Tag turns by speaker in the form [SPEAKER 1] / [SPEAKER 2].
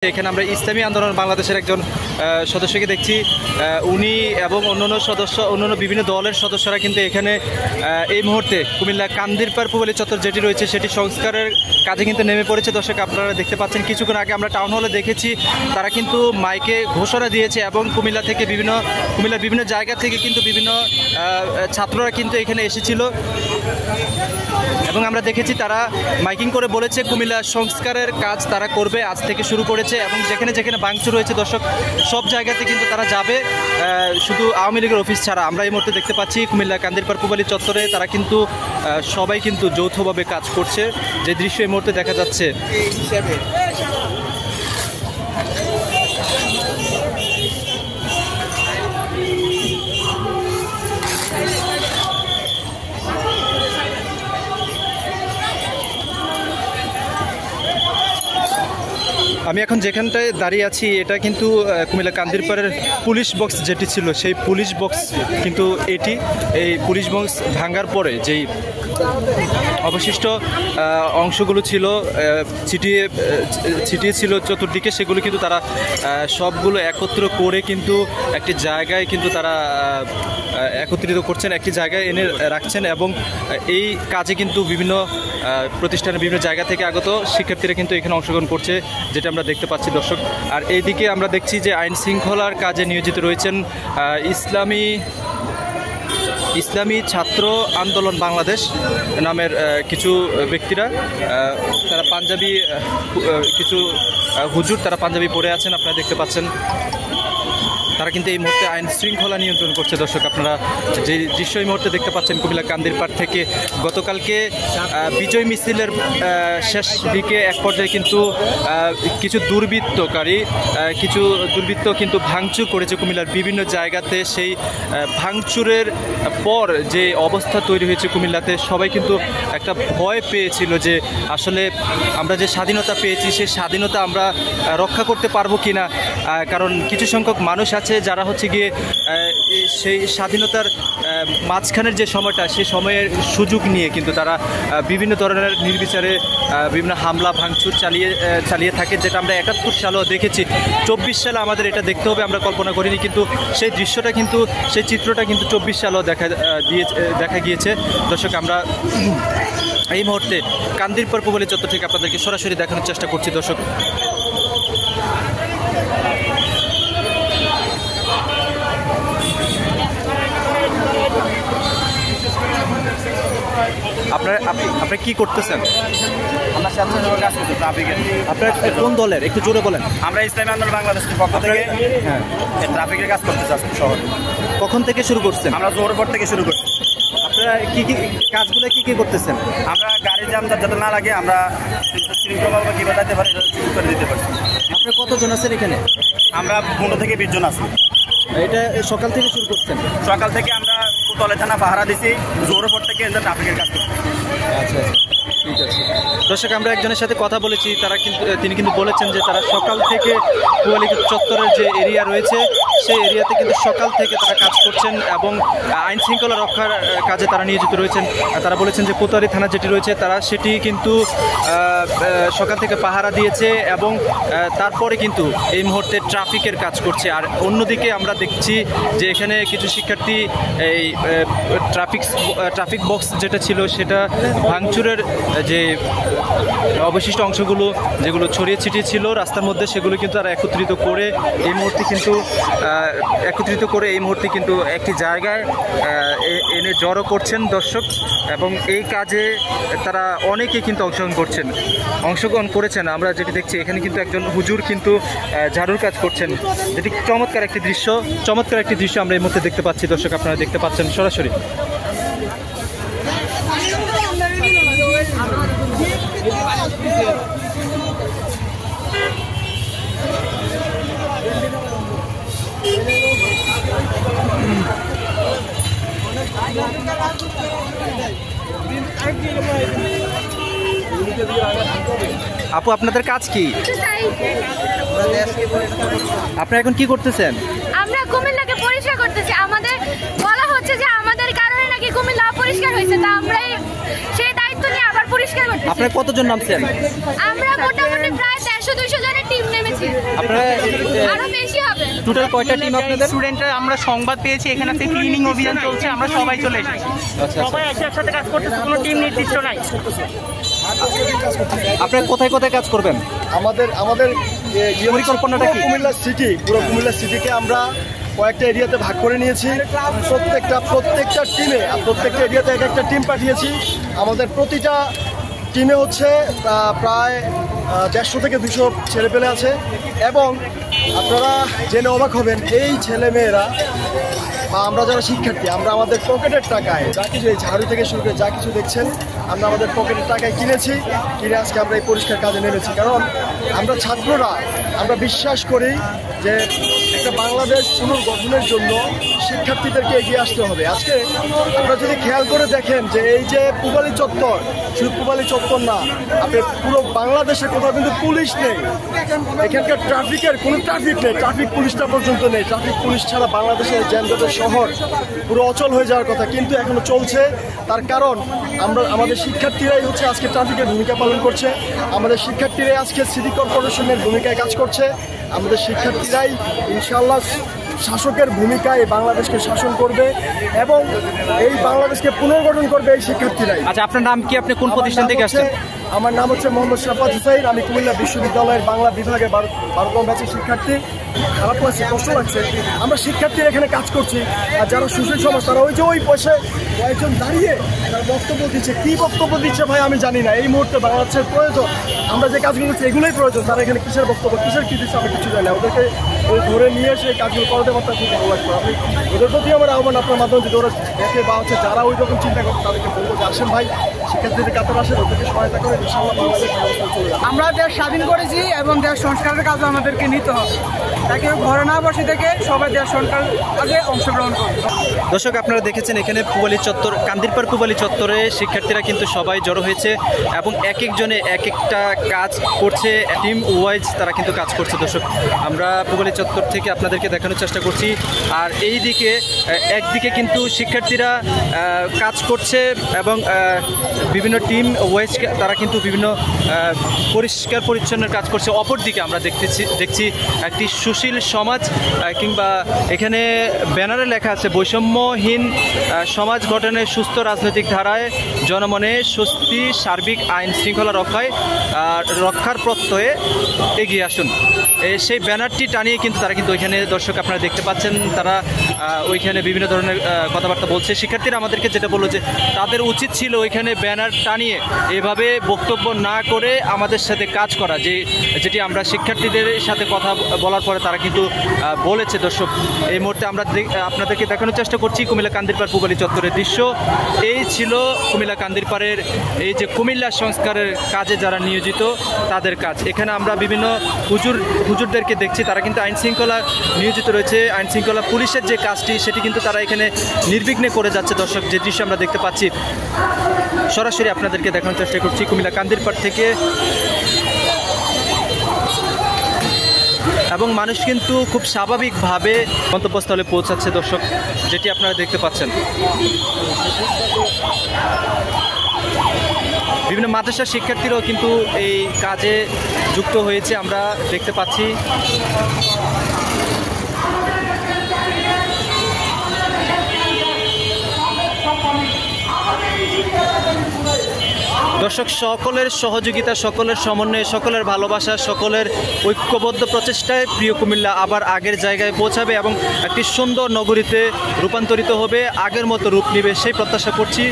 [SPEAKER 1] এখানে আমরা ইসলামী আন্দোলন বাংলাদেশের একজন সদস্যকে দেখছি। উনি এবং অন্যান্য বিভিন্ন দলের সদস্যরা কিন্তু এখানে এই মুহূর্তে কুমিল্লা কান্দিরপাড় পূবালী চত্বর যেটি রয়েছে সেটি সংস্কারের কাজে কিন্তু নেমে পড়েছে। দর্শক আপনারা দেখতে পাচ্ছেন, কিছুক্ষণ আগে আমরা টাউন হলে দেখেছি তারা কিন্তু মাইকে ঘোষণা দিয়েছে এবং কুমিল্লার বিভিন্ন জায়গা থেকে কিন্তু বিভিন্ন ছাত্ররা কিন্তু এখানে এসেছিল এবং আমরা দেখেছি তারা মাইকিং করে বলেছে কুমিল্লা সংস্কারের কাজ তারা করবে, আজ থেকে শুরু করেছে এবং যেখানে যেখানে ভাঙচুর রয়েছে দর্শক সব জায়গাতে কিন্তু তারা যাবে, শুধু আওয়ামী লীগের অফিস ছাড়া। আমরা এই মুহূর্তে দেখতে পাচ্ছি কুমিল্লা কান্দিরপাড় পূবালী চত্বরে তারা কিন্তু সবাই কিন্তু যৌথভাবে কাজ করছে, যে দৃশ্য এই মুহূর্তে দেখা যাচ্ছে। আমি এখন যেখানটায় দাঁড়িয়ে আছি এটা কিন্তু কুমিল্লা কান্দিরপাড়ের পুলিশ বক্স যেটি ছিল সেই পুলিশ বক্স কিন্তু এই পুলিশ বক্স ভাঙার পরে যেই অবশিষ্ট অংশগুলো ছিল ছিটিয়ে ছিল চতুর্দিকে, সেগুলো কিন্তু তারা সবগুলো একত্র করে কিন্তু একটি জায়গায় কিন্তু তারা একত্রিত করছেন, একটি জায়গায় এনে রাখছেন এবং এই কাজে কিন্তু বিভিন্ন প্রতিষ্ঠানের বিভিন্ন জায়গা থেকে আগত শিক্ষার্থীরা কিন্তু এখানে অংশগ্রহণ করছে, যেটা আমরা দেখতে পাচ্ছি দর্শক। আর এইদিকে আমরা দেখছি যে আইন শৃঙ্খলার কাজে নিয়োজিত রয়েছেন ইসলামী ছাত্র আন্দোলন বাংলাদেশ নামের কিছু ব্যক্তিরা। তারা পাঞ্জাবি, কিছু হুজুর তারা পাঞ্জাবি পরে আছেন, আপনারা দেখতে পাচ্ছেন। তারা কিন্তু এই মুহূর্তে আইন শৃঙ্খলা নিয়ন্ত্রণ করছে। দর্শক আপনারা যে দৃশ্য এই মুহূর্তে দেখতে পাচ্ছেন কুমিল্লা কান্দিরপাড় থেকে গতকালকে বিজয় মিছিলের শেষ দিকে এক পর্যায়ে কিন্তু কিছু দুর্বৃত্ত কিন্তু ভাঙচুর করেছে কুমিল্লার বিভিন্ন জায়গাতে। সেই ভাঙচুরের পর যে অবস্থা তৈরি হয়েছে কুমিল্লাতে, সবাই কিন্তু একটা ভয় পেয়েছিল যে আসলে আমরা যে স্বাধীনতা পেয়েছি সেই স্বাধীনতা আমরা রক্ষা করতে পারবো কিনা, কারণ কিছু সংখ্যক মানুষ আছে যারা হচ্ছে গিয়ে সেই স্বাধীনতার মাঝখানের যে সময়টা সেই সময়ের সুযোগ নিয়ে কিন্তু তারা বিভিন্ন ধরনের নির্বিচারে বিভিন্ন হামলা ভাঙচুর চালিয়ে থাকে, যেটা আমরা 71 সালেও দেখেছি। 24 সালে আমাদের এটা দেখতে হবে, আমরা কল্পনা করিনি, কিন্তু সেই দৃশ্যটা কিন্তু সেই চিত্রটা কিন্তু 24 সালেও দেখা গিয়েছে। দর্শক আমরা এই মুহূর্তে কান্দিরপাড় পূবালী চত্বর থেকে আপনাদেরকে সরাসরি দেখানোর চেষ্টা করছি। দর্শক আপনারা কি করতেছেন?
[SPEAKER 2] আমরা স্বেচ্ছাসেবক কাজ করছি ট্রাফিকের।
[SPEAKER 1] আপনারা কোন দলের, একটু জোরে বলেন।
[SPEAKER 2] আমরা ইসলামী আন্দোলন বাংলাদেশের পক্ষ থেকে ট্রাফিকের কাজ করতে চাচ্ছি শহরে।
[SPEAKER 1] কখন থেকে শুরু করছেন?
[SPEAKER 2] আমরা জোহর পর থেকে শুরু করছি।
[SPEAKER 1] আপনারা কি কাজগুলো কি করতেছেন?
[SPEAKER 2] আমরা গাড়ির জ্যাম যাতে না লাগে আমরা শৃঙ্খলাভাবে কী বাঁচাতে পারি শুরু করে দিতে পারি।
[SPEAKER 1] আপনারা কতজন আছেন এখানে?
[SPEAKER 2] আমরা 15 থেকে 20 জন আছি।
[SPEAKER 1] এটা সকাল থেকে শুরু করছেন?
[SPEAKER 2] সকাল থেকে আমরা কোতোয়ালি থানা পাহারা দিছি, জোহর পর থেকে ট্রাফিকের কাজ করছি।
[SPEAKER 1] আচ্ছা, ঠিক আছে। দর্শক আমরা একজনের সাথে কথা বলেছি, তিনি কিন্তু বলেছেন যে তারা সকাল থেকে পূবালী চত্বরের যে এরিয়া রয়েছে সেই এরিয়াতে কিন্তু সকাল থেকে তারা কাজ করছেন এবং আইন শৃঙ্খলা রক্ষার কাজে তারা নিয়োজিত রয়েছেন। তারা বলেছেন যে কোতোয়ালি থানা যেটি রয়েছে তারা সেটি কিন্তু সকাল থেকে পাহারা দিয়েছে এবং তারপরে কিন্তু এই মুহূর্তে ট্রাফিকের কাজ করছে। আর অন্যদিকে আমরা দেখছি যে এখানে কিছু শিক্ষার্থী এই ট্রাফিক বক্স যেটা ছিল সেটা ভাঙচুরের যে অবশিষ্ট অংশগুলো যেগুলো ছড়িয়ে ছিটিয়ে ছিল রাস্তার মধ্যে, সেগুলো কিন্তু তারা একত্রিত করে এই মুহূর্তে কিন্তু একটি জায়গায় এনে জড়ো করছেন দর্শক, এবং এই কাজে তারা অনেকে কিন্তু অংশগ্রহণ করেছেন। আমরা যেটি দেখছি এখানে কিন্তু একজন হুজুর কিন্তু ঝাড়ুর কাজ করছেন, যেটি চমৎকার একটি দৃশ্য আমরা এই মুহূর্তে দেখতে পাচ্ছি। দর্শক আপনারা দেখতে পাচ্ছেন সরাসরি। আপু আপনাদের কাজ কি? আপনারা এখন কি করতেছেন?
[SPEAKER 3] আমরা কুমিল্লাকে পরিষ্কার করতেছি। আমাদের বলা হচ্ছে যে আমাদের কারণে নাকি কুমিল্লা অপরিষ্কার হয়েছে, তা আমরা সেই দায়িত্ব নিয়ে আবার পরিষ্কার করতেছি।
[SPEAKER 1] আপনারা কতজন নামছেন?
[SPEAKER 3] আমরা মোটামুটি প্রায় 150-200 জনের টিম নেমেছি।
[SPEAKER 1] আপনারা
[SPEAKER 3] আরো বেশি হবে।
[SPEAKER 1] টোটাল কয়টা টিম আপনাদের?
[SPEAKER 4] স্টুডেন্টরা আমরা সংবাদ পেয়েছি এখানে একটা ক্লিনিং অভিযান চলছে, আমরা সবাই চলে এসেছি। সবাই একসাথে কাজ করতেছে, কোনো টিম নির্দিষ্ট নাই।
[SPEAKER 1] আপনারা কোথায় কোথায় কাজ করবেন?
[SPEAKER 5] আমাদের
[SPEAKER 1] পরিকল্পনাটা কি?
[SPEAKER 5] কুমিল্লা সিটি, পুরো কুমিল্লা সিটিকে আমরা কয়েকটা এরিয়াতে ভাগ করে নিয়েছি। প্রত্যেকটা টিমে প্রত্যেকটা এরিয়াতে এক একটা টিম পাঠিয়েছি। আমাদের প্রতিটা টিমে হচ্ছে প্রায় 150 থেকে 200 ছেলেপেলে আছে। এবং আপনারা জেনে অবাক হবেন, এই ছেলেমেয়েরা বা আমরা যারা শিক্ষার্থী, আমরা আমাদের পকেটের টাকায় যা কিছু, এই ঝাড়ু থেকে শুরু করে যা কিছু দেখছেন, আমরা আমাদের পকেটের টাকায় কিনেছি, কিনে আজকে আমরা এই পরিষ্কার কাজে নেমেছি। কারণ আমরা ছাত্ররা আমরা বিশ্বাস করি যে একটা বাংলাদেশ পুনর্গঠনের জন্য শিক্ষার্থীদেরকে এগিয়ে আসতে হবে। আজকে আপনারা যদি খেয়াল করে দেখেন যে এই যে পূবালী চত্বর, শুধু পূবালী চত্বর না, আপনি পুরো বাংলাদেশে কোথাও কিন্তু পুলিশ নেই। এখানকার ট্রাফিকের কোনো ট্রাফিক নেই, ট্রাফিক পুলিশটা পর্যন্ত নেই। ট্রাফিক পুলিশ ছাড়া বাংলাদেশের যানজটের শহর পুরো অচল হয়ে যাওয়ার কথা, কিন্তু এখনো চলছে। তার কারণ আমাদের শিক্ষার্থীরাই হচ্ছে আজকে ট্রাফিকের ভূমিকা পালন করছে, আমাদের শিক্ষার্থীরাই আজকে সিটি কর্পোরেশনের ভূমিকায় কাজ করছে, আমাদের শিক্ষার্থীরাই ইনশাআল্লাহ শাসকের ভূমিকায় বাংলাদেশকে শাসন করবে এবং এই বাংলাদেশকে পুনর্গঠন করবে এই শিক্ষার্থীরাই।
[SPEAKER 1] আচ্ছা, আপনার নাম কি? আপনি কোন প্রতিষ্ঠান থেকে আসছেন?
[SPEAKER 5] আমার নাম হচ্ছে মোহাম্মদ শাফাত হুসাইন। আমি কুমিল্লা বিশ্ববিদ্যালয়ের বাংলা বিভাগে 12তম ব্যাচের শিক্ষার্থী। খারাপ লাগছে, কষ্ট লাগছে, আমরা শিক্ষার্থীরা এখানে কাজ করছি। আর যারা সুশীল সমাজ তারা ওই পাশে কয়েকজন দাঁড়িয়ে তারা বক্তব্য দিচ্ছে। কি বক্তব্য দিচ্ছে ভাই আমি জানি না। এই মুহূর্তে বাংলাদেশের প্রয়োজন, আমরা যে কাজগুলো করছি এগুলোই প্রয়োজন। তারা এখানে কিসের বক্তব্য, কিসের কি দিচ্ছে আমি কিছু জানি না। ওদেরকে ধরে নিয়ে এসে এই কাজগুলো করাতে পারতাম, খুব ভালো লাগতো। আপনি ওদের প্রতি আমার আহ্বান আপনার মাধ্যমে যদি ওরা দেখে বা হচ্ছে যারা ওই রকম চিন্তা করছে তাদেরকে বলবো যে আসেন ভাই, শিক্ষার্থীদের কাতার আসেন, ওদেরকে সহায়তা করে ইনশাআল্লাহ বাংলাদেশ ব্যবস্থা চলে যাবে।
[SPEAKER 4] আমরা দেশ স্বাধীন করেছি এবং দেশ সংস্কারের কাজে আমাদেরকে নিতে হবে। তাকে ঘরে না বসে থেকে সবাই দেশ সংস্কার কাজে অংশগ্রহণ করবে।
[SPEAKER 1] দর্শক, আপনারা দেখেছেন এখানে পূবালী চত্বর, কান্দিরপাড় পূবালী চত্বরে শিক্ষার্থীরা কিন্তু সবাই জড়ো হয়েছে এবং এক একজনে এক একটা কাজ করছে, টিম ওয়াইজ তারা কিন্তু কাজ করছে। দর্শক, আমরা পূবালী চত্বর থেকে আপনাদেরকে দেখানোর চেষ্টা করছি। আর এই দিকে একদিকে কিন্তু শিক্ষার্থীরা কাজ করছে এবং বিভিন্ন টিম ওয়াইজ তারা কিন্তু বিভিন্ন পরিষ্কার পরিচ্ছন্নের কাজ করছে। অপরদিকে আমরা দেখছি একটি সুশীল সমাজ, কিংবা এখানে ব্যানারে লেখা আছে বৈষম্যহীন সমাজ গঠনের সুস্থ রাজনৈতিক ধারায় জনমনে স্বস্তি, সার্বিক আইন শৃঙ্খলা রক্ষার প্রত্যয়ে এগিয়ে আসুন। সেই ব্যানারটি টানিয়ে কিন্তু তারা কিন্তু ওইখানে, দর্শক আপনারা দেখতে পাচ্ছেন, তারা ওইখানে বিভিন্ন ধরনের কথাবার্তা বলছে। শিক্ষার্থীরা আমাদেরকে যেটা বললো যে তাদের উচিত ছিল ওইখানে ব্যানার টানিয়ে এভাবে বক্তব্য না করে আমাদের সাথে কাজ করা, যেটি আমরা শিক্ষার্থীদের সাথে কথা বলার পরে তারা কিন্তু বলেছে। দর্শক, এই মুহূর্তে আমরা আপনাদেরকে দেখানোর চেষ্টা করছি কুমিল্লা কান্দিরপাড় পূবালী চত্বরের দৃশ্য। এই ছিল কুমিল্লা কান্দিরপাড়ের এই যে কুমিল্লা সংস্কারের কাজে যারা নিয়োজিত তাদের কাজ। এখানে আমরা বিভিন্ন হুজুরদেরকে দেখছি, তারা কিন্তু আইন শৃঙ্খলা নিয়োজিত রয়েছে। আইন শৃঙ্খলা পুলিশের যে কাজটি সেটি কিন্তু তারা এখানে নির্বিঘ্নে করে যাচ্ছে। দর্শক, যে দৃশ্য আমরা দেখতে পাচ্ছি সরাসরি আপনাদেরকে দেখানোর চেষ্টা করছি কুমিল্লা কান্দিরপাড় থেকে। এবং মানুষ কিন্তু খুব স্বাভাবিকভাবে গন্তব্যস্থলে পৌঁছাচ্ছে। দর্শক, যেটি আপনারা দেখতে পাচ্ছেন, বিভিন্ন মাদ্রাসার শিক্ষার্থীরাও কিন্তু এই কাজে যুক্ত হয়েছে, আমরা দেখতে পাচ্ছি। দর্শক, সকলের সহযোগিতা, সকলের সমন্বয়ে, সকলের ভালোবাসা, সকলের ঐক্যবদ্ধ প্রচেষ্টায় প্রিয় কুমিল্লা আবার আগের জায়গায় পৌঁছাবে এবং একটি সুন্দর নগরীতে রূপান্তরিত হবে, আগের মতো রূপ নেবে সেই প্রত্যাশা করছি।